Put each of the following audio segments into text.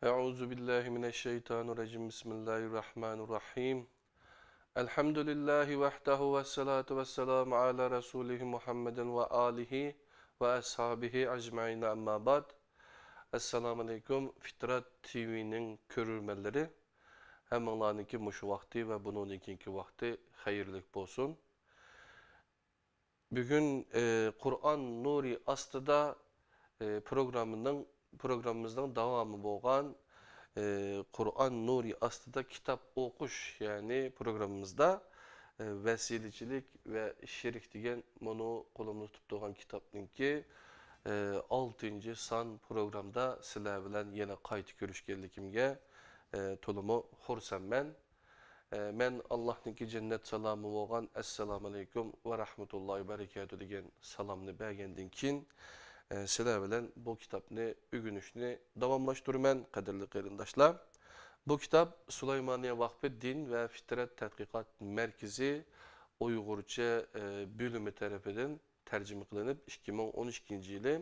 Euzu billahi mineşşeytanirracim. Bismillahirrahmanirrahim. Elhamdülillahi vahdehu ve salatu ve selamu ala Resulihi Muhammeden ve alihi ve ashabihi ecmaîn amma ba'd. Esselamu aleyküm Fitrat TV'nin körürmeleri. Hemenlarınki muşu vakti ve bunun ikinci vakti hayırlık bolsun. Bugün Kur'an Nuri astıda programımızdan devamı bolgan Kur'an Nuri astıda kitap okuş yani programımızda vesilecilik ve şirik degen bunu kolumuzda tuttuğun kitapnınki 6. san programda sizler bilen yine kayıt görüşkenlikimge tolumu hursam ben. Men Allah'nınki cennet salamı bolgan Esselamu aleyküm ve rahmetullahi berekatü degen salamını bergendin kin sizler bilen bu kitapni ügünüşünü davamlaştırmen kadirli qeyrindaşlar. Bu kitap Süleymaniye Vakfı Din ve Fitret Tədqiqat Merkezi Uygurca bölümü tarafından tercüme kılınıp 2012 yılı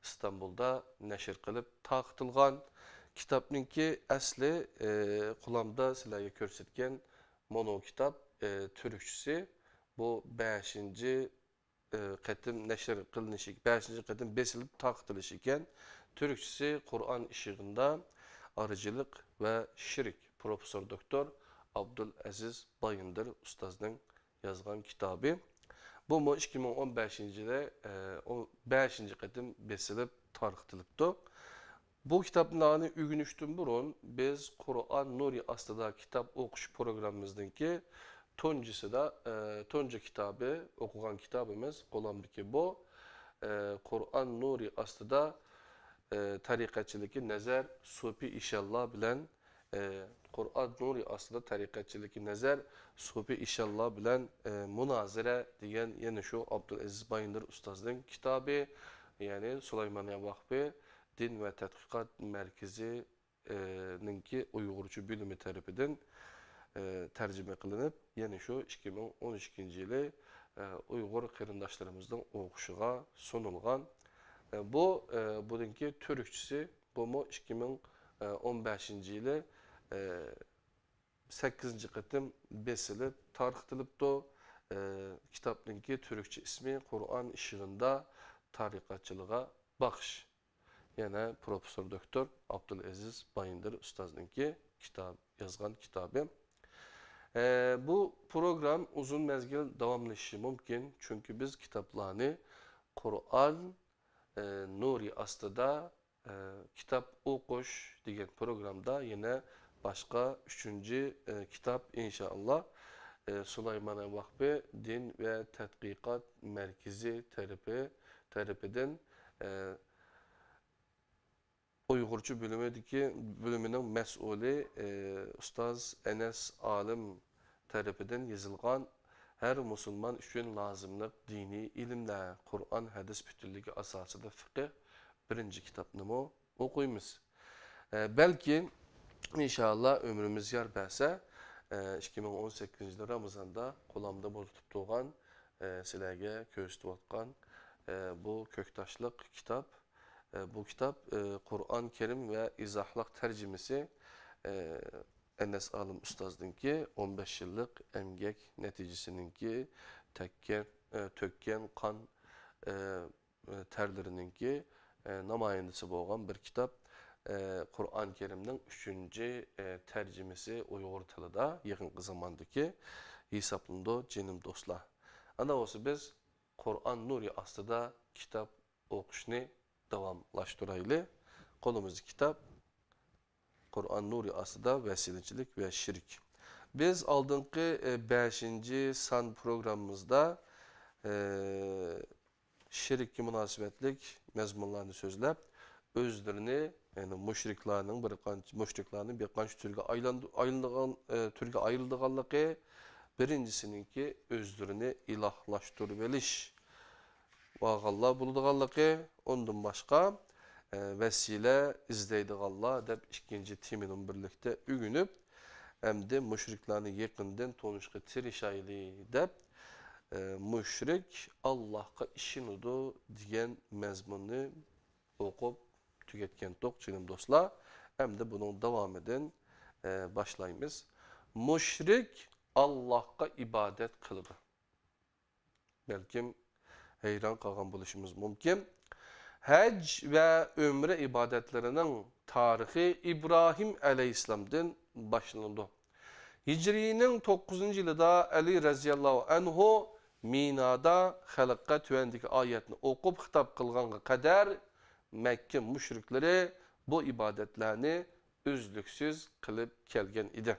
İstanbul'da neşir kılıp taqtılgan. Kitapnınki asli kulamda sizlerge körsetken mono kitap Türkçesi bu 5. Qatim neşir kılınışı, 5. qatim besilip taqtılışı iken Türkçesi Kur'an ışığında arıcılık ve şirik Profesör Doktor Abdülaziz Bayındır Ustaz'ın yazgan kitabı. Bu mu 2015 yılda 5. qatim besilip tarqtılıptı. Bu kitaplarını ügünüştün burun biz Kur'an Nuri astıda kitap okuş programımızdaki toncisi da tonca kitabı okugan kitabımız olamdaki bu Kur'an Nuri astıda tarikatçılıkı nezer supi inşallah bilen Kur'an Nuri astıda tarikatçılıkı nezer supi inşallah bilen münazire diyen yine şu Abdülaziz Bayındır Ustaz'ın kitabı yani Süleymaniye Vakfı Din ve Tədqiqat Merkezi ninki Uygurcu bölümü tarafından tercüme kılınıp yani şu 2012 yılı Uygur qeyrindaşlarımızdan oquşuğa sunulgan. Bu bununki Türkçesi bu mu 2015 yılı 8. qatim besilip tarqtılıptı. Kitapnınki Türkçe ismi Kur'an ışığında tarikatçılığa bakış. Yani Profesör Doktor Abdülaziz Bayındır Ustaz'ınki kitap yazgan kitabı. Bu program uzun mezgil davamlaşışı mümkün çünkü biz kitaplarını Kur'an Nuri astıda kitap okuş diyen programda yine başka 3. kitap inşallah Süleymaniye Vakfı Din ve Tədqiqat Merkezi tarafından Uygurcu bölümünün mesulü Ustaz Enes Alim tarafından yazılgan her Müslüman üçün lazımlık dini ilimler, Kur'an, hadis bütünlüğü asasında fıkıh 1. kitapını okuyumuz. Belki inşallah ömrümüz yar bəlsə 2018 yılı Ramazan'da qolamda bulutup doğan sizlerge köstüp atkan bu köktaşlık kitap. Bu kitap Kur'an-ı Kerim ve izahlak tercümesi Enes Alim Ustaz'ınki 15 yıllık emgek neticesininki tökken kan terlerininki namayendisi bolgan bir kitap. Kur'an-ı Kerim'nin 3. tercümesi Uygur tılıda yakın zamandaki hesaplında cenim dostlar. Ana olsa biz Kur'an Nuri astıda kitap okuşunu davamlaştıraylı. Kolumuz kitap Kur'an Nuri astıda vesilecilik ve şirik. Biz aldığınki 5. san programımızda şirikki münasibetlik mezmunlarını sözlep özlerini yani müşriklerinin bir kanç türge ayrıldığanlığı birincisininki özlerini ilahlaştırıveliş Bağallah bulduğanlığı ondan başka vesile izleydiğallah dep ikinci timinin birlikte ügünüp hem de müşriklerini yakından tonuşka tirişaylı dep müşrik Allah'a işin odu diyen mezmunu okup tüketken tok canım dostlar. hem de bunun devamından başlayımız. Müşrik Allah'a ibadet kılıdı. Belki heyran kalgan buluşumuz mümkün. Hac ve ömre ibadetlerinin tarihi İbrahim Aleyhisselam'dan başlandı. Hicri'nin 9. yılında Ali raziyallahu anhu Mina'da halakka tüvendeki ayetini okup hitap kılgana kadar Mekke müşrikleri bu ibadetlerini üzlüksüz kılıp kelgen idi.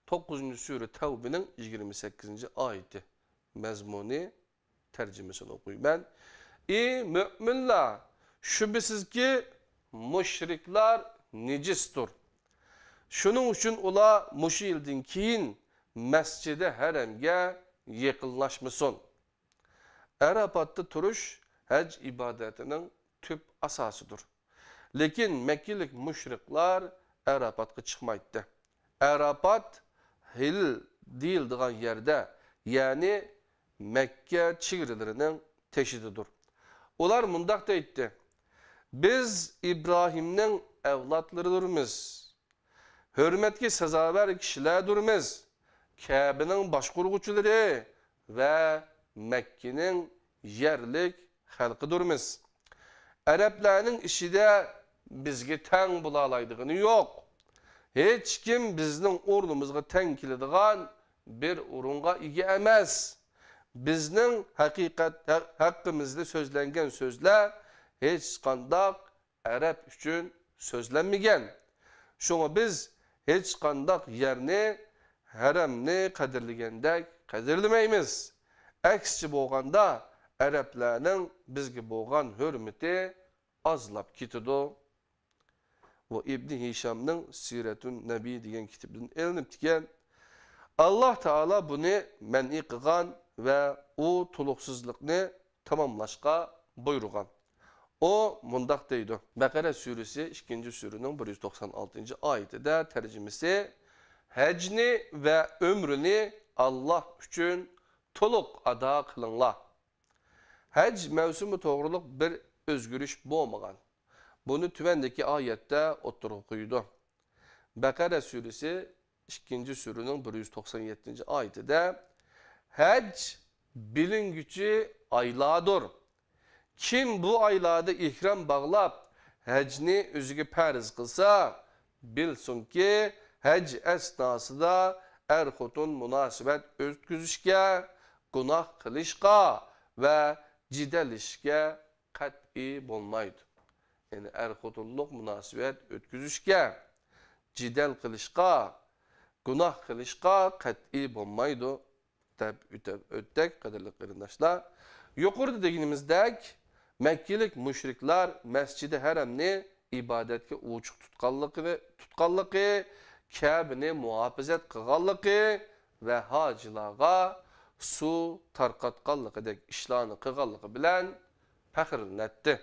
9. sure Tevbe'nin 28. ayeti mezmuni tercümesini okuyayım ben. Ey müminler, şüphesiz ki müşrikler necistir. Şunun için ula muşu yıldan keyin Mescid-i Harem'ge yakınlaşmasın. Arafat'ta turuş hac ibadetinin tüp asasıdır. Lekin Mekkelik müşrikler Arafat'a çıkmaydı. Arafat hil değildiğin yerde, yani Mekke çigrilerinin teşididir. Ular mundaq deydi. Biz İbrahim'nin evlatlarıdırmız. Hürmetki sezaver kişilerdirmiz. Kabe'nin başkurucuları ve Mekke'nin yerlik halkıdırmiz. Araplarının işi de bizge ten bulalaydığını yok. Hiç kim bizning o'rnimizga teng keladigan bir o'ringa ega emas. Bizning haqqimizda so'zlangan so'zlar hech qanday Arab uchun so'zlanmagan. Şuna biz hech qanday yerni, haramni qadrlagandek qadrlamaymiz. Aksicha bo'lganda Arablarning bizga bo'lgan hurmati azlab ketadi. Bu İbn Hişam'ın Siretun Nebi degan kitobdan elinib diken Allah Teala bunu men'i qilgan ve o tuluksuzlukni tamamlashga buyurgan. O mundaq deydi. Bakara suresi 2. surenin 196. ayetinde tercümesi hacni ve ömrünü Allah üçün toluk ada kılınla. Hac mevsimi doğruluk bir özgürüş bo'lmagan. Bunu tüvendeki ayette oturup koydu. Bakara suresi 2. surenin 197. ayetinde hac bilin gücü ayladır. Kim bu aylarda ihram bağlap hacni özüge perz kılsa bilsin ki hac esnasında erkutun münasebet ötküzüşke, günah kılışka ve cidelişke kat'i bulmaydı. Yani erkutunluk münasebet ötküzüşke, cidel kılışka, günah kılışka kat'i bulmaydı. Öttek kadarlık kardeşler. Yukarıda dediğimizdek Mekkelik müşrikler Mescid-i Harem'ni ibadetke uçuk tutkallığı, Kabe'ni muhafazet kıgallığı ve hacılağa su tarqatqanlığı dek işlerini kıgallığı bilen pəxirlətti.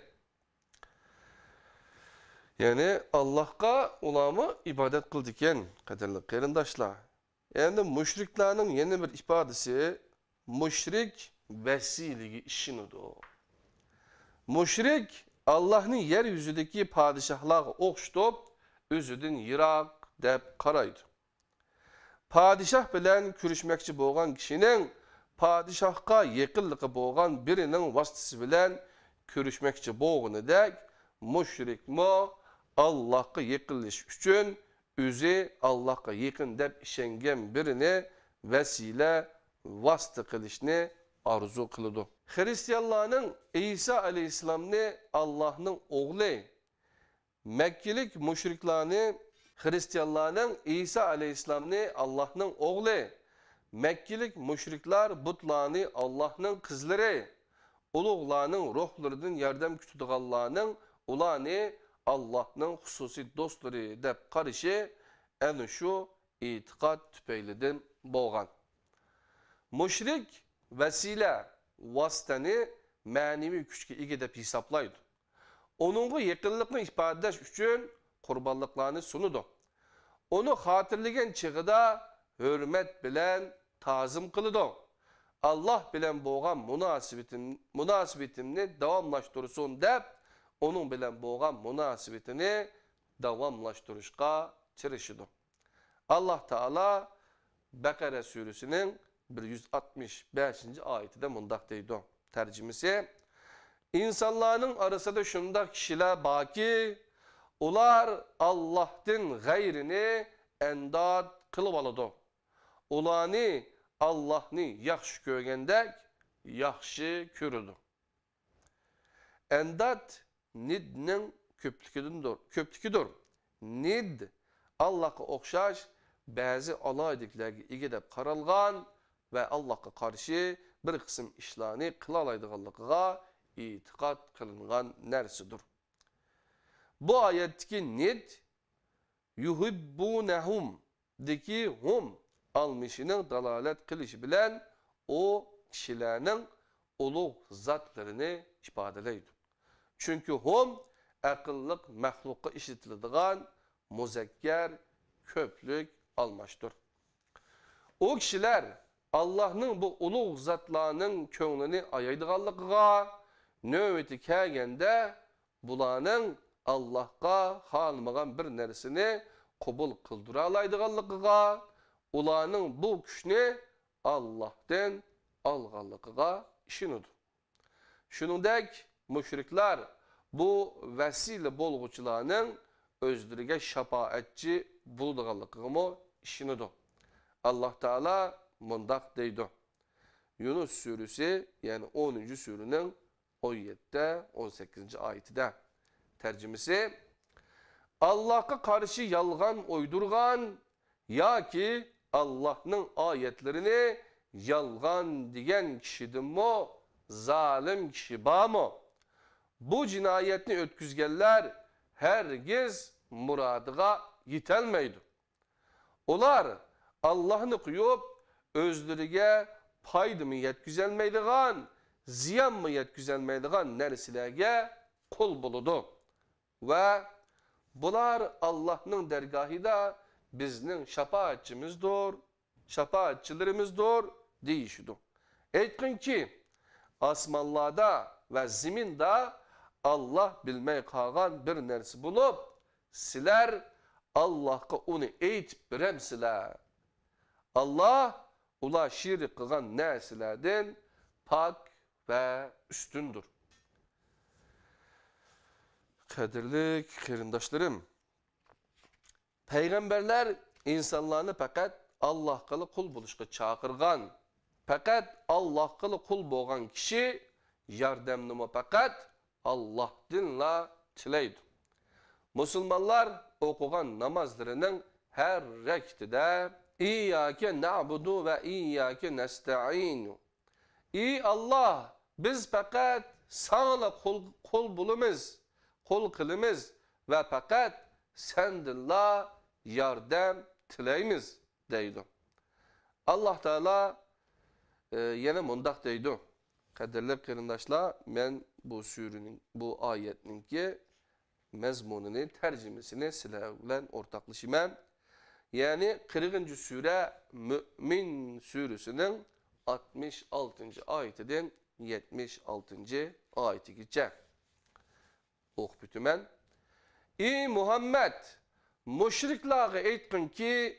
Yani Allah'a ulamı ibadet kıldıken kadarlık kardeşler. Yani müşriklerin yeni bir ifadesi müşrik vesiligi işinidir. Müşrik Allah'ın yeryüzündeki padişahlığa okşutup özüdün yirak dep qaraydı. Padişah bilen kürüşmekçi bolgan kişinin padişahqa yakınlığı bolgan birinin vasıtası bilen kürüşmekçi bolğunu dek müşrik mo Allah'a yakınlış üçün özü Allah'a yakın dep işengen birini vesile vasıtı kılışını arzu kılıdı. Hristiyanların İsa Aleyhisselam'ını Allah'ın oğlu, Mekkelik müşriklerini Hristiyanların İsa Aleyhisselam'ını Allah'ın oğlu, Mekkelik müşrikler butlarını Allah'ın kızları, uluğlarının ruhlarının yardım kütüdüğallarının ulanı Allah'ın hususi dostları dep karışı en şu itikat tüpeylidin boğan. Müşrik vesile, vasıtanı manevi güçke ega dep hesaplaydı. Onunla yakınlıkını ifade etmek için kurbanlıklarını sunudu. Onu hatırlayan çığıda hürmet bilen tazım kılıdı. Allah bilen boğan münasibetimini devamlaştırırsın dep, onun bilen boğan münasibetini davamlaştırışqa tirişidir. Allah Teala Bekara suresinin 165. ayetinde mundaq deydi. Tercümesi: İnsanların arasında şundaq kişiler baki, ular Allah'tan gayrini endad kılıp alıdı. Ulanı Allah'ını yaxşı görgendek yaxşı körüdü. Endad nidnin köptüküdür. Nid Allah'a okşaş bazı alaydıklarga ega deb qaralgan ve Allah'a karşı bir kısım işlerini kılalaydıganlığa itiqad kılıngan nersidir. Bu ayetteki nid yuhibbunehum deki hum almışının dalalet kılışı bilen o kişilerin ulu zatlarını ifadeleydi. Çünkü hum akıllık mahlukka işitildiğin muzekker köplük almıştır. O kişiler Allah'ın bu ulu zatlarının köңlünü ayaydıganlığa növbeti kelgende bulanın Allah'a halmagan bir nersini kabul kıldıra alaydıganlığa, ulanın bu güçünü Allah'tan alganlığa işinidir. Şunundaki müşrikler bu vesile bolğuçularının özlerine şafaatçi bulduğanlığı işinidir. Allah Teala mundaq deydi. Yunus suresi yani 10. surenin 17'de 18. ayetinde. Tercümesi: Allah'a karşı yalgan uydurgan ya ki Allah'ın ayetlerini yalgan diyen kişidir mi, zalim kişi ba mı? Bu cinayetini ötküzgenler hergiz muradıga yitelmeydi. Ular Allah'ını kuyup özlerine paydı mı yetküzelmeydiğen, ziyan mı yetküzelmeydiğen nersilerge kul buludu. Ve bular Allah'ın dergahida bizning şafaatçimizdir, şafaatçilerimizdir deyişidir. Aytqin ki asmanlarda ve ziminde Allah bilmey kalgan bir nersi bulup siler Allah'a onu eytip biremsiler. Allah ula şirik kılgan nersilerden pak ve üstündür. Kadirli kerindaşlarım, peygamberler insanlarını fakat Allah kılı kul buluşqa çağırgan, fakat Allah kılı kul boğan kişi yardımını fakat Allah'dınla tileydi. Müslümanlar okugan namazlarının her rekatinde İyyâke na'budu ve iyyâke nesta'inu. İyi Allah, biz fakat sana kul bulumuz, kul kılımız ve fakat sendinla yardım tileyimiz deydi. Allah Teala yine mundaq deydi. Kadirli kerindaşlar, ben bu surenin, bu ayetinin ki mezmununu, tercümesini sizlerle ortaklaşımam. Yani 40. sure Mü'min suresinin 66. ayetinden 76. ayeti geçecek. Oku bütümen. Ey Muhammed, müşriklere aytqin ki,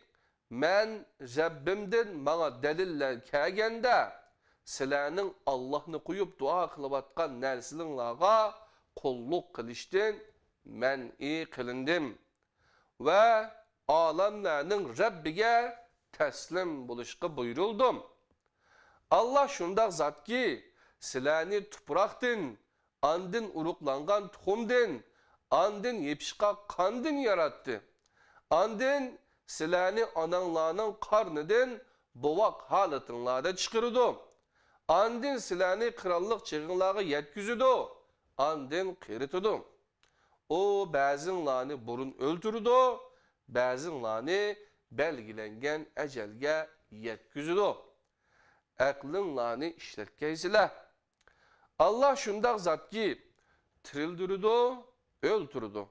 men Rabbimden bana deliller kelgende, sizlerinin Allah'ını koyup dua kılıp atkan nersilinlerine kulluk kılıştın, men iyi kılındım. Ve alemlerinin Rabbige teslim buluşqa buyuruldum. Allah şundaq zat ki, sizlerni tupraqdin, andin uruqlangan tuxumdin, andin yepişqa qandin yarattı. Andin sizlerni ananlarının qarnidin bovaq halatınlarda çıkırdı. Andin sizlerni krallık çığınlağı yetküzüdü. Andin qiritidu. O bazınlarni burun öldürdü. Bazınlarni belgilengen ecelge yetküzüdü. Aklınlarni işletkeysile. Allah şundaq zat ki, tirildirdi, öldürdü.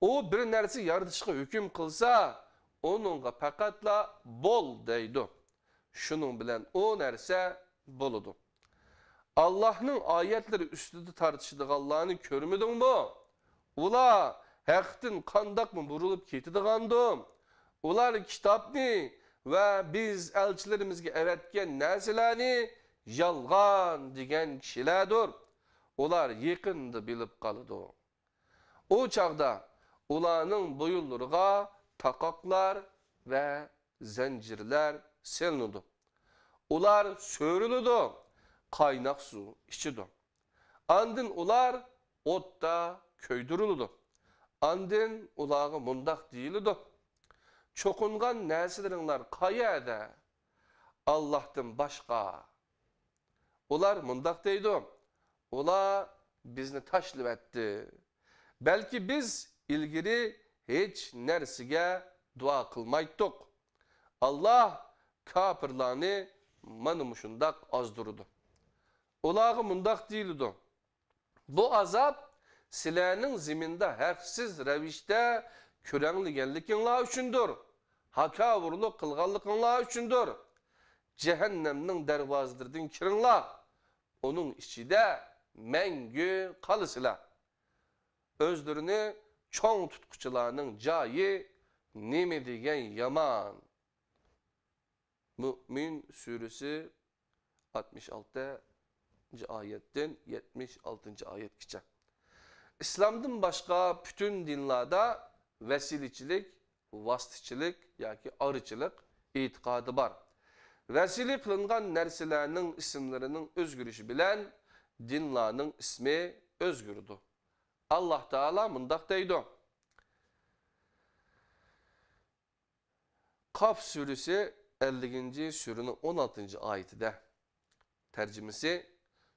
O bir nersi yaratışqa hüküm kılsa, onunla fakatla bol deydi. Şunun bilen o nerse boludu. Allah'ın ayetleri üstüde tartıştığı Allah'ını körmüdün mü? Ula haqdan qandaqmı burilib ketadigandim. Ular kitapni ve biz elçilerimizge evetken narsalarni yalgan degan kishilardir. Ular yaqinda bilib qoladi. O çağda ularning bo'yinlariga taqoqlar ve zincirler selinadi. Ular so'riladi, qaynoq suv ichidi. Andin ular o'tda ko'ydiriladi. Andin ularga mundaq deyiladi: cho'qingan narsalaringlar qayerda? Allohdan boshqa. Ular mundaq deydi: ular bizni tashlab etdi. Belki biz ilgiri hiç narsiga duo qilmaydik. Allah kafirlarni mana mushundaq ozdurdi. Ularga mundaq deyildi: bu azap sizlarning ziminda haqsiz ravishda ko'ranglaganliginglar uchundir. Hakavurlik qilganliginglar uchundir. Cehennemning darvozalaridan kiringlar. Onun ichida mangu qolasizlar. Özlerini çoğ tutkuçularının cayi neme degan yaman. Mü'min suresi 66. ayetten 76. ayetkice. İslam'dan başka bütün dinlarda vesiliçilik, vasıtçılık yoki arıçılık itikadı var. Vesile kılıngan nerselerinin isimlerinin özgürüşü bilen dinlarının ismi özgürdü. Allah Teala mundaq deydi: Kaf suresi 50. surunun 16. ayetinde tercümesi: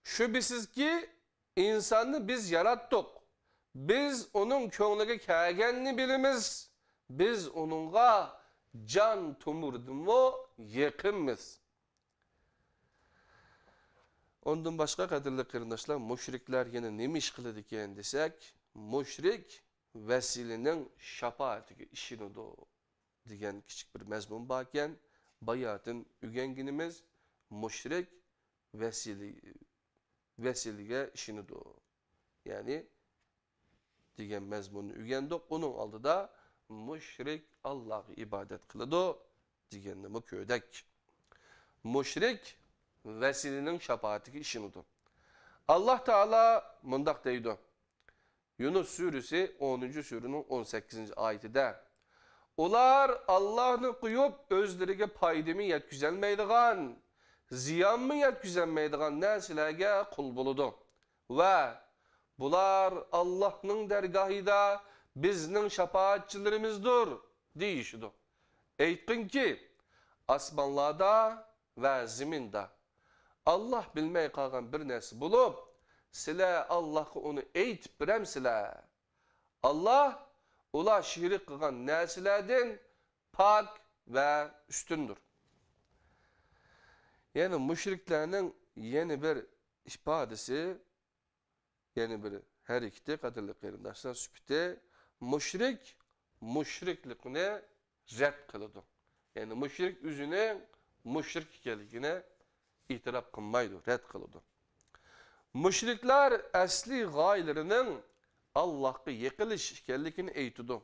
şüphesiz ki insanı biz yarattık. Biz onun könglige kelgenini bilimiz. Biz onunla can tumurdummu yakınmız. Ondan başka kadirli kırındaşlar, müşrikler yine nemi iş kılıdı ki desek, müşrik vesilenin şapaatı işini do diyen küçük bir mezmun bakken, bayatın ügenginimiz müşrik vesileye işini do. Yani diyen mezmunu ügendik, onun aldı da müşrik Allah'ı ibadet kılıdı diyenle mi köydek. Müşrik vesilenin şapaatiki işinidir. Allah Teala mundaq deydi: Yunus suresi 10. surunun 18. ayetinde: ular Allah'ını kuyup özlerine paydamı yetküzelmeydigan, ziyan mı yetküzelmeydigan narsalarga kul buludu. Ve bular Allah'ın dergahida bizning şapaatçilerimizdir deyişidir. Eytkin ki asmanlarda ve ziminde Allah bilmey kalgan bir narsa bulup sizlar Allah'a onu eytip biremsizlar. Allah ular şirik kılgan narsalardan pak ve üstündür. Yani müşriklerinin yeni bir ifadesi, yeni bir her ikide kadirli kıyırdaşlar süpüte, müşriklikine red kılıdı. Yani müşrik üzüne müşrik geligine itiraf kılmaydı, red kılıdı. Müşrikler asli gayelerinin Allah'a yekiliş işkellikini eytidu.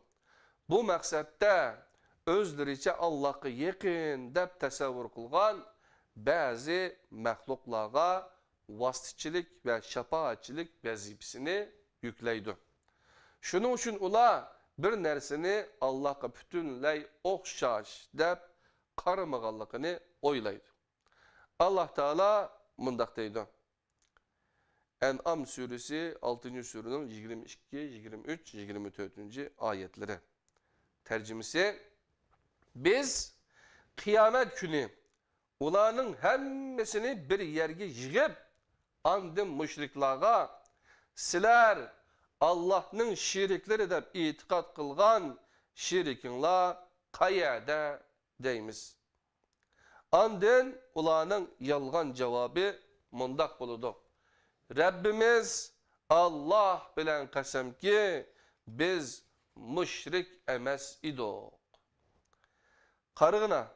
Bu maksatta özleriçe Allah'a yakın dep tasavvur kılgan bazı mahluklarga vasıtçılık ve şapaatçılık vazifesini yükleydi. Şunun için ular bir narsani Allah'a bütünley okşaş dep qaramağanlığını oylaydı. Allah Teala mundaq deydi: En'am suresi 6. surunun 22, 23, 24. ayetleri. Tercümesi: biz kıyamet günü ulanın hemmesini bir yerge yığıp andın müşriklarga sizler Allah'ın şirikleri de itikat kılgan şirikinler qayerda deymiz. Andın ulanın yalgan cevabı mundaq buludu: Rabbimiz Allah bilen kasem ki biz müşrik emes idik. Karığına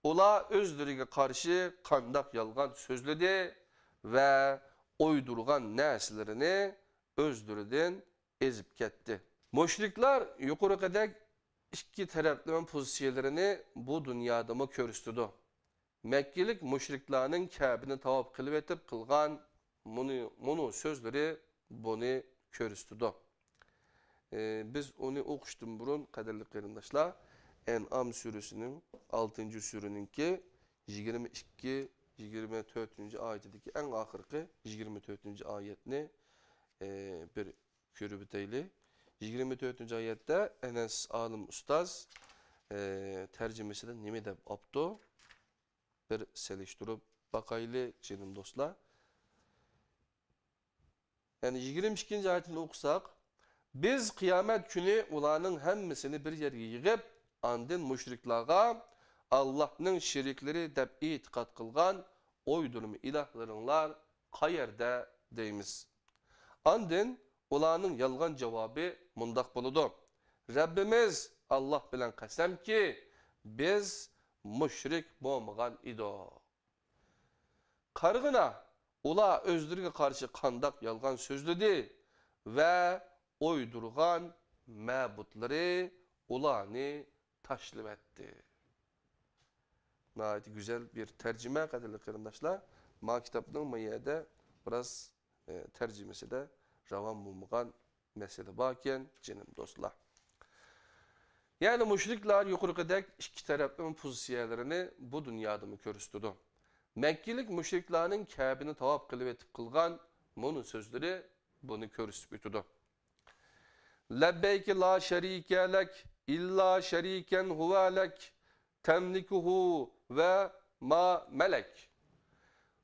ula özleriga karşı kandak yalgan sözledi ve uydurgan neslerini özlerinden ezip ketti. Müşrikler yukarıdaki iki taraflı pozisyonlarını bu dünyada mı körüstüdü. Mekkelik müşriklerin Kabe'ni tavaf kılıp etip kılgan bunu sözleri bunu körüstüdü. Biz onu okuştum burun kaderli kırındaşlar. En'am suresinin 6. sureninki 22-24. ayetindeki en ahırkı 24. ayetini bir körüp eteyli. 24. ayette Enes Alim Ustaz tercümesi de nemi dep apto bir seliştirip bakaylı canım dostlar. Yani 22. ayetini okusak biz kıyamet günü ulanın hemmisini bir yerge yığıp andın müşriklerge Allah'ın şirikleri dep itikat kılgan oydurma ilahlarınlar qayerde deyimiz. Andın ulanın yalgan cevabı mundak buludu. Rabbimiz Allah bilen kasem ki biz müşrik bolmagan ido. Kargına ula özlerine karşı kandak yalgan sözledi ve oydurgan mabutları ulanı taşlip etti. Nayet güzel bir tercüme kadarlı kırındaşlar. Ma kitabının mayede biraz tercümesi de ravan bulmuğan mesele bakken canım dostlar. Yani müşrikler yukarıdaki iki tarafın pozisyonlarını bu dünyada mı körüstüdü. Mekkelik müşriklerin Kabe'ni tavaf kılıp etip kılgan bunun sözleri bunu körüstüp ütüdü. Lebbeyki la şerike lek illa şeriken huve lek temlikuhu ve ma melek.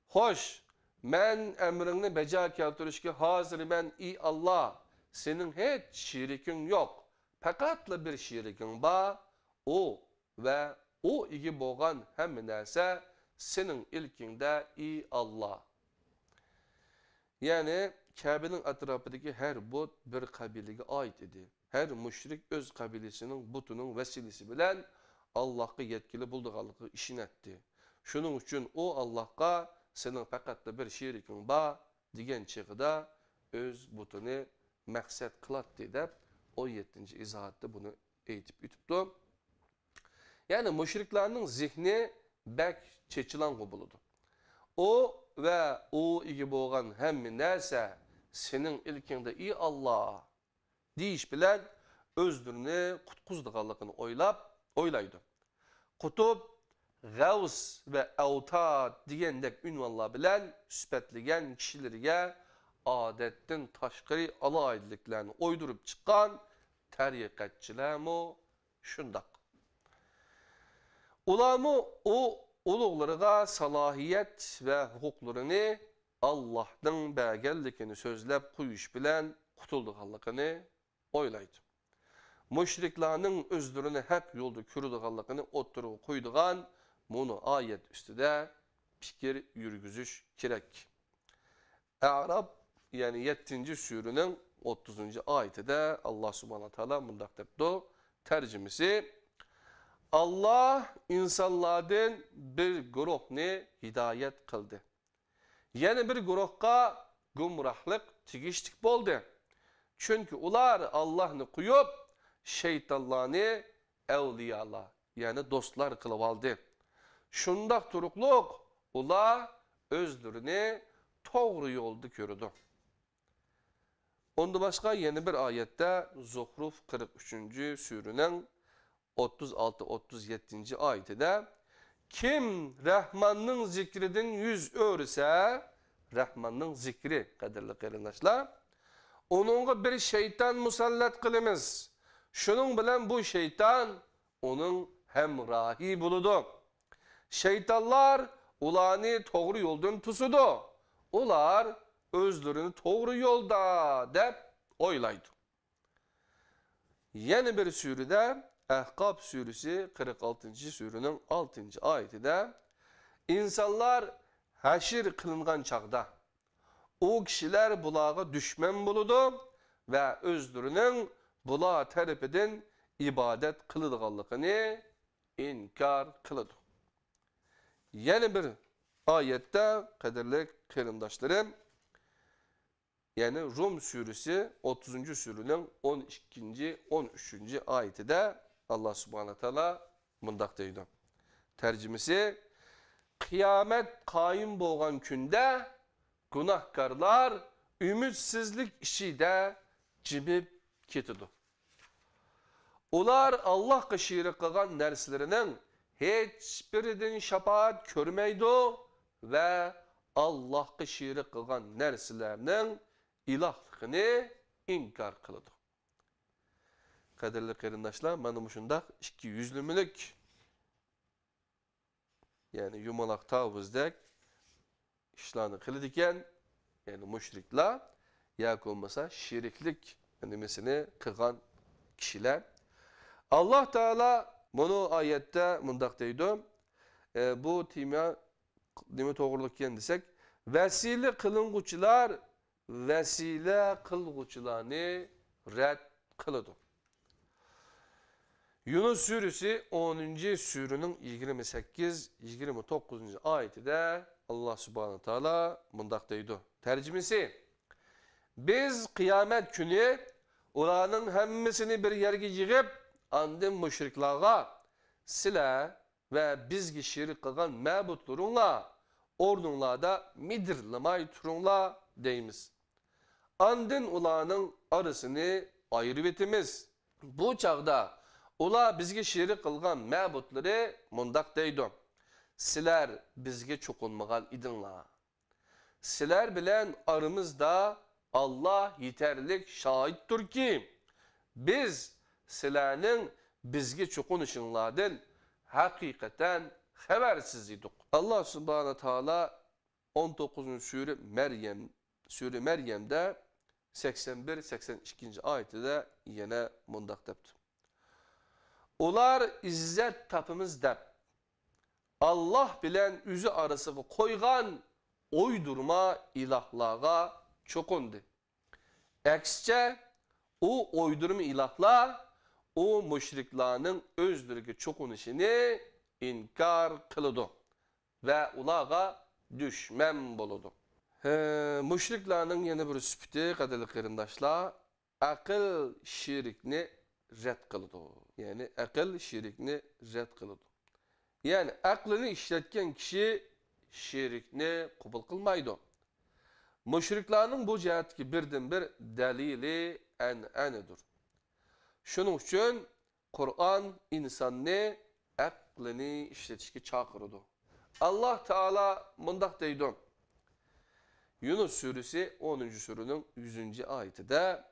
Hoş, men emrini beca keltirişki hazır ben Allah. Senin hiç şirikin yok. Fekatla bir şirikin ba, o ve o igi boğan hem neyse senin ilkinde Allah. Yani Kabe'nin etrafındaki her but bir kabileye ait idi. Her müşrik öz kabilesinin butunun vesilesi bilen Allah'ı yetkili bulduğalığı işin etti. Şunun için o Allah'a senin fekatla bir şirikin ba digen çıkıda öz butunu maksat kılattı deyip o 7. izahatta bunu eğitip ütüptü. Yani müşriklerin zihni bek çeçilan kubuludu. O ve o iki boğan hem neyse senin ilkinde Allah deyiş bilen özdürünü kutkuzduğalıqını oylaydı. Kutup, Gavs ve Avtad diyendek ünvanlar bilen süpetligen kişilerine adetten taşkari alaydiliklerini oydurup çıkan tarikatçılar mı şundak. Ulamı o uluğlarına salahiyet ve hukuklarını Allah'ın belgellikini sözlep kuyuş bilen kutulduğalıqını oylaydı. Müşriklerin özlerine hep yolda kürüdüğalıqını oturup koyduğan bunu ayet üstüde fikir yürgüzüş kirek. Arap yani 7. surenin 30. ayetinde Allah subhanahu teala bundak depti tercümesi Allah insanlardan bir gruhni hidayet kıldı. Yeni bir gruhka gumrahlık tigiştik boldu. Çünkü ular Allah'ını kuyup şeytanlarını evliyalar yani dostlar kılıp aldı. Şundak turukluk ular özlerini doğru yolda körüdü. Onda başka yeni bir ayette Zuhruf 43. surenin 36-37. ayetinde kim Rahman'ın zikridin yüz örse Rahman'ın zikri kaderli kırındaşlar onunla bir şeytan musallat kılımız. Şunun bilen bu şeytan onun hemrahi buludu. Şeytanlar ulanı doğru yoldan tusudu. Ular özlerini doğru yolda dep oylaydı. Yeni bir surede Ahkab suresi 46. surenin 6. ayetinde insanlar haşir kılıngan çağda o kişiler bulağa düşman buludu ve özlerinin bulağa terepeden ibadet kılıdığalıqını inkar kılıdı. Yeni bir ayette kaderli kırımdaşlarım Yani Rum suresi 30. surunun 12. 13. ayeti de Allah subhanahu teala mundaq deydi. Tercümesi kıyamet kaim bolgan günde günahkarlar ümitsizlik işide cimip ketidi. Ular Allah'a şirik kılgan nerslerinin hiçbirinden şafaat görmeydi ve Allah'a şirik kılgan nerslerinin ilahlıkını inkar kılıdı. Kaderli kerindaşlar, mana muşundaq iki yüzlümülük, yani yumalak tavuzdek işlerini kılıdiken, yani müşrikler, ya olmasa şiriklik nimesini kılgan kişiler. Allah Teala bunu ayette mundaq deydi. Bu timya nime toğruluk kendisek, vesile kılınguçular vesile kılguçularını red kılıdı. Yunus suresi 10. surunun 28-29. ayeti de Allah subhanahu teala mundaq deydi. Tercümesi: biz kıyamet günü ulanın hemmisini bir yerge yığıp andın müşriklarga sile ve bizgi şirik kılgan mebutlarunla ordunlarda midirlemay turunla deyimiz. Andın ulanın arasını ayrı bitimiz. Bu çağda ula bizge şirik kılgan mebutları mundaq deydi. Siler bizge çokunmagal idinla. Siler bilen aramızda Allah yeterlik şahittir ki biz silerinin bizge çokunuşunlardan hakikaten habersiz idik. Allah subhanahu teala 19. Sure Meryem'de 81-82. ayette de yine mundaq depti. Ular izzet tapımız dep Allah bilen üzü arasını koygan oydurma ilahlığa çokundu. Eksçe o oydurma ilahlar o müşriklerin özdürge çokunuşunu inkar kılıdı ve ulağa düşman boludu. Müşriklerin yeni bir süpti kaderli kerindaşlar akıl şirikni red kılıdı. Yani akıl şirikni red kılıdı. Yani aklını işletken kişi şirikni kubul kılmaydı. Müşriklerin bu cihetki birden bir delili en'anidir. Şunun için Kur'an insanı aklını işletişki çağırdı. Allah Teala mundaq deydi. Yunus suresi 10. surunun 100. ayeti de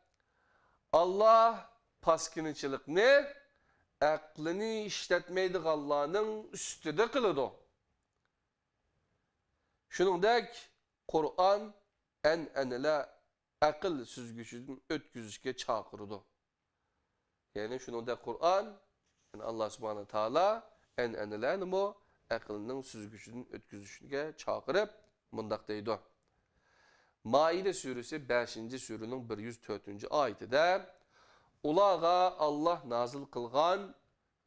Allah paskiniçilikni aklını işletmeydik Allah'ın üstüde kılıdı. Şunundaki Kur'an en'anile akıl süzgüçünün ötküzüşke çağırdı. Yani şunundaki Kur'an yani Allah subhanahu teala en'anile bu aklının süzgüçünün ötküzüşke çağırıp mundaq deydi. Maide suresi 5. surunun 104. ayeti de ulağa Allah nazil kılgan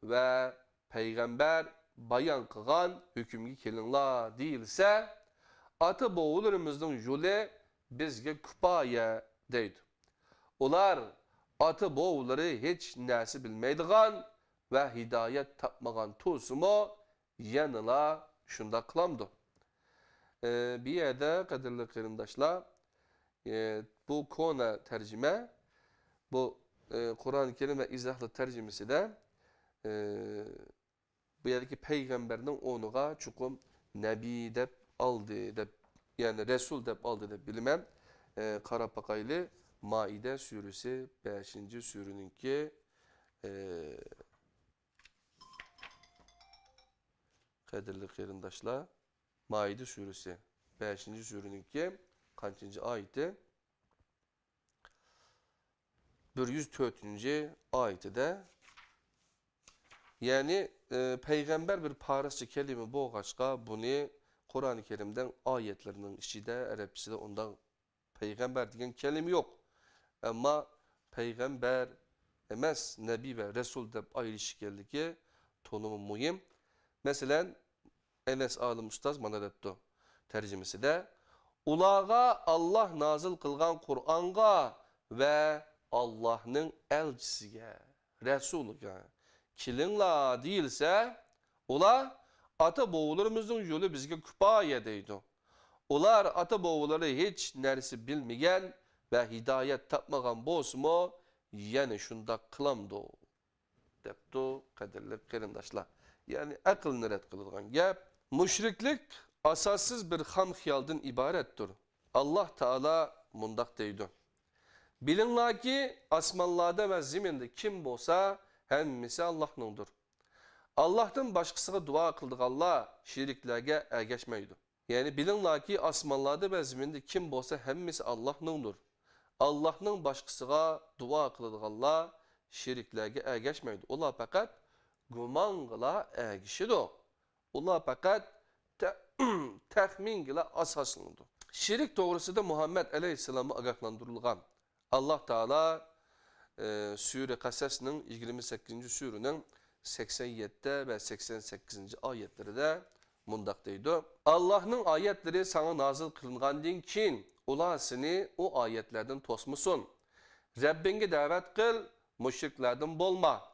ve peygamber bayan kılgan hükümgi kelinla değilse atı boğulurumuzun yolu bizge küpaya deydi. Ular atı boğulları hiç nesi bilmeydiğen ve hidayet tapmagan tusumu yanıla şunda kılamdı. Bir yerde kadirli kerindaşlar bu konu tercüme bu Kur'an-ı Kerim ve izahlı tercümesi de bu yerdeki peygamberinin onuğa çukum nebi dep aldı dep yani resul dep aldı dep bilmem Karapakaylı Maide suresi 5. surununki kadirli kerindaşlar Maide suresi 5. surununki kaçıncı ayeti 104. ayeti de yani peygamber bir parası kelime boğaçka bunu Kur'an-ı Kerim'den ayetlerinin içinde Arapçada ondan peygamber diyen kelime yok. Ama peygamber emez nebi ve resul de ayrışı geldi ki tonumu mühim. Mesela Enes Alım Ustaz bana detto tercümesi de Ulağa Allah nazil qılğan Qur'anğa ve Allah'ın elçisiga, Resulüga kilinglar deyilse, ular ata boğularımızın yolu bizge küpaya deydi. Ular ata boğuları hiç neresi bilmeyen ve hidayet tapmagan bolsumu yani şunda kılamdı. Deptu kadirli kerindaşlar. Yani akılını red kılılgan gap. Müşriklik asassız bir ham hiyaldan ibarettir. Allah Teala mundak deydi. Bilinla ki asmanlarda ve ziminde kim bolsa hemmisi Allah'nındır. Allah'tan başkasına dua kıldık Allah şiriklerge ergeçmeydi. Yani bilinla ki asmanlarda ve ziminde kim bolsa hemmisi Allah'nındır. Allah'ın başkasına dua kıldık Allah şiriklerge ergeçmeydi. Ola fakat guman kıla ergişidir. Ola fakat tahmin kıla asaslıdır. Şirik doğrusu da Muhammed Aleyhisselam'a agaklandırılgan. Allah Teala Sure Kasas'ın 28. Sure'nin 87 ve 88. ayetleri de mundaktaydı. Allah'ın ayetleri sana nazil kılıngandan keyin ular seni o ayetlerden tosmusun. Rabbinge davet kıl, müşriklerden bolma.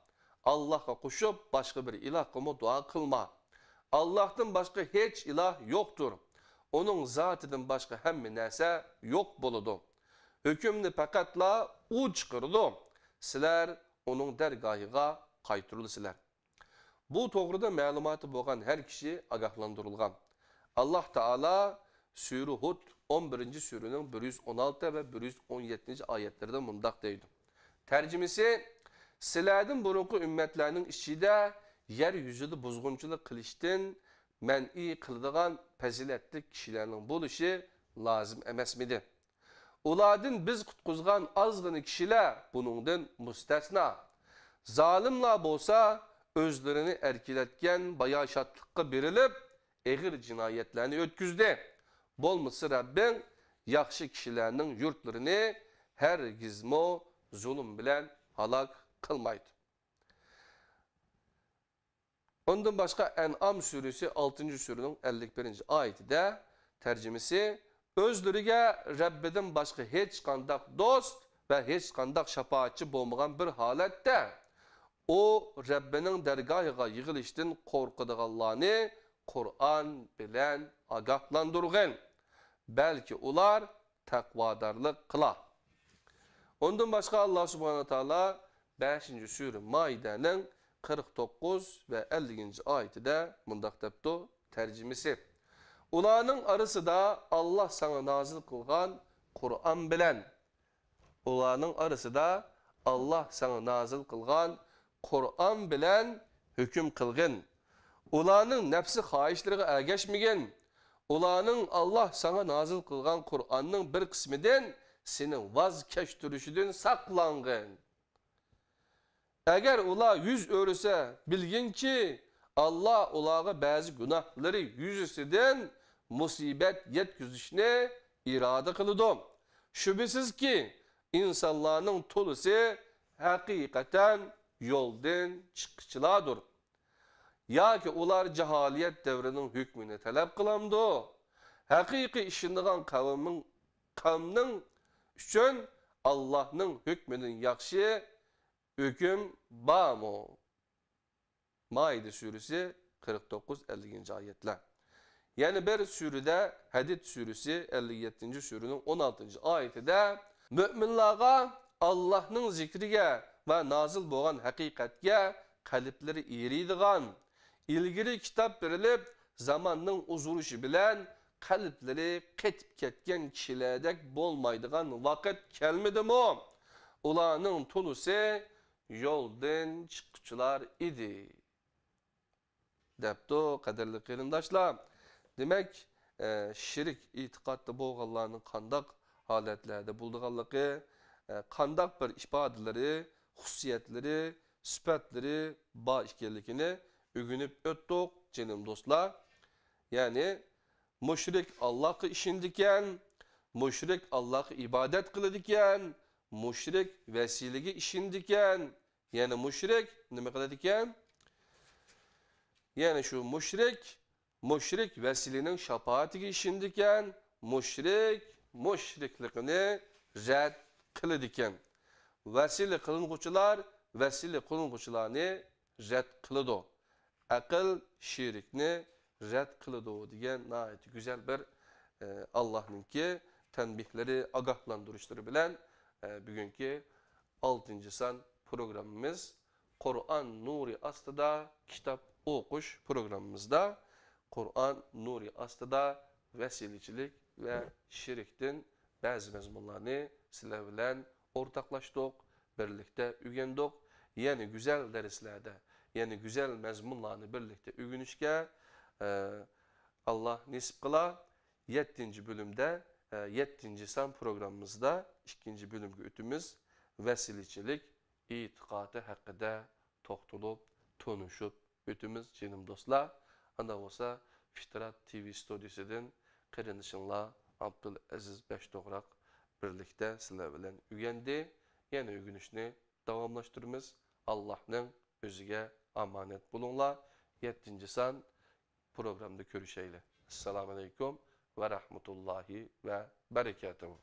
Allah'a koşup başka bir ilah komu dua kılma. Allah'tan başka hiç ilah yoktur. Onun zatıdan başka hemmi nese yok boludu. Hükümni fakatla u çıkırdı. Sizler onun dergahıga kaytırılısılar. Bu doğruda malumatı boğan her kişi agahlandırılgan. Allah Teala Sure Hud 11. Sure'nin 116 ve 117. ayetlerinde mundak deydi. Tercümesi, sizlerden burunku ümmetlerinin içinde yeryüzüde buzgunçuluk kılıştın, men'i kıldığan peziletli kişilerin buluşu lazım emesmidi. Uladın biz kutquzgan azgını kişiler bunundan müstesna. Zalimler bolsa özlerini erkiletken bayaşatlıkka birilip egir cinayetlerini ötküzde. Bolması Rabbin yakşı kişilerinin yurtlarını her gizmo zulüm bilen halak kılmaydı. Ondan başka En'am suresi 6. surenin 51. ayeti de tercümesi özlürüge Rabbiden başka hiç kandak dost ve hiç kandak şafaatçı bulmayan bir halette o Rabbinin dergahıga yığılıştın korkuduğallarını Kur'an bilen agahlandırgın. Belki ular takvadarlık kıla. Ondan başka Allah subhanahu teala 5. sure Maide'nin 49 ve 50. ayeti de mundak depti tercümesi. Ulanın arası da Allah sana nazil kılgan Kur'an bilen. Ulanın arası da Allah sana nazil kılgan Kur'an bilen hüküm kılgın. Ulanın nefsi hayışlarına ergeçmegen. Ulanın Allah sana nazil kılgan Kur'an'ın bir kısmından senin vazkeştirişinden saklangın. Eğer ula yüz örüse bilgin ki Allah ulağa bazı günahları yüzüsüden musibet yetküzüşüne irade kılıdı. Şüphesiz ki insanların tolusu hakikaten yoldan çıkışçılardır. Ya ki ular cehaliyet devrinin hükmünü talep kılamdı. Hakiki işindiğen kavmin üçün Allah'ın hükmünün yakşı hüküm bağımı. Maide suresi 49-50. ayetler. Yani bir surede Hadid suresi 57. surenin 16. ayeti de müminlerge Allah'ın zikrige ve nazil boğan hakikatge kalipleri eriydigan, ilgili kitap verilip zamanın uzuruşu bilen kalipleri ketip ketken kişilerdek bolmaydigan vakit kelmedi mi? Ulanın tolusu yoldan çıkıcılar idi. Depto kaderli kıyındaşlar. Demek şirik itikatlı boğallarının kandak haletlerde bulduğallığı, kandak bir ifadeleri, hususiyetleri, süpetleri, bağışkerlikini ügünüp öttük canım dostlar. Yani müşrik Allah'ı işindiken, müşrik Allah'ı ibadet kılıdiken, müşrik vesilegi işindiken, yani müşrik ne kılıdiken? Yani şu müşrik vesilenin şafaatigi işindiken, müşriklikini red kılıdiken. Vesile kılınğuçular, vesile kılınğuçularını red kılıdı. Akıl şirikni red kılıdı diyen nayet güzel bir Allah'ınki tenbihleri, agahlandırışları bilen bugünkü 6. san programımız Kur'an Nuri astıda kitap okuş programımızda Kur'an Nuri astıda vesilecilik ve şiriktin bazı mezmunlarını sizler bilen ortaklaştık, birlikte ügendik. Yani güzel derslerde, yani güzel mezmunlarını birlikte ügünüşke Allah nisip kıla. 7. bölümde, 7. san programımızda 2. bölümgü ütümüz vesilecilik, itikadı hakkında toxtulup, tonuşup ütümüz canım dostlar. Anda olsa Fitrat TV stüdyosu'dan kırınışınla Abdülaziz Beştoğrak birlikte sizler bilen ügendi. Yani ügünüşünü davamlaştırımız. Allah'ın özüge amanet bulunla. 7. san programda görüşeyle. Esselamu Aleyküm ve Rahmetullahi ve Berekatuhu.